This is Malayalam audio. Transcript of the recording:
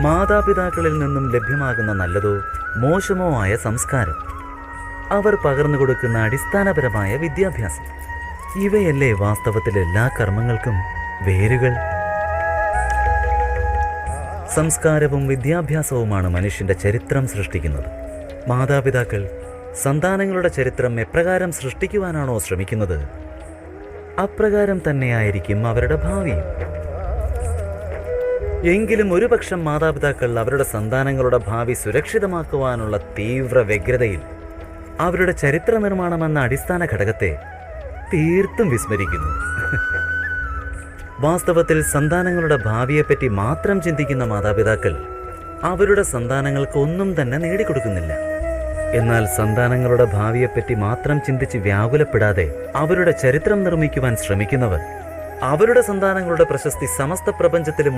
മാതാപിതാക്കളിൽ നിന്നും ലഭ്യമാകുന്ന നല്ലതോ മോശമോ ആയ സംസ്കാരം, അവർ പകർന്നു കൊടുക്കുന്ന അടിസ്ഥാനപരമായ വിദ്യാഭ്യാസം, ഇവയല്ലേ വാസ്തവത്തിൽ എല്ലാ കർമ്മങ്ങൾക്കും വേരുകൾ? സംസ്കാരവും വിദ്യാഭ്യാസവുമാണ് മനുഷ്യന്റെ ചരിത്രം സൃഷ്ടിക്കുന്നത്. മാതാപിതാക്കൾ സന്താനങ്ങളുടെ ചരിത്രം എപ്രകാരം സൃഷ്ടിക്കുവാനാണോ ശ്രമിക്കുന്നത്, അപ്രകാരം തന്നെയായിരിക്കും അവരുടെ ഭാവിയും. എങ്കിലും ഒരുപക്ഷം മാതാപിതാക്കൾ അവരുടെ സന്താനങ്ങളുടെ ഭാവി സുരക്ഷിതമാക്കുവാനുള്ള തീവ്ര വ്യഗ്രതയിൽ അവരുടെ ചരിത്ര നിർമ്മാണമെന്ന അടിസ്ഥാന ഘടകത്തെ തീർത്തും വിസ്മരിക്കുന്നു. വാസ്തവത്തിൽ സന്താനങ്ങളുടെ ഭാവിയെപ്പറ്റി മാത്രം ചിന്തിക്കുന്ന മാതാപിതാക്കൾ അവരുടെ സന്താനങ്ങൾക്ക് ഒന്നും തന്നെ നേടിക്കൊടുക്കുന്നില്ല. എന്നാൽ സന്താനങ്ങളുടെ ഭാവിയെപ്പറ്റി മാത്രം ചിന്തിച്ച് വ്യാകുലപ്പെടാതെ അവരുടെ ചരിത്രം നിർമ്മിക്കുവാൻ ശ്രമിക്കുന്നവർ അവരുടെ സന്താനങ്ങളുടെ പ്രശസ്തി സമസ്ത പ്രപഞ്ചത്തിലും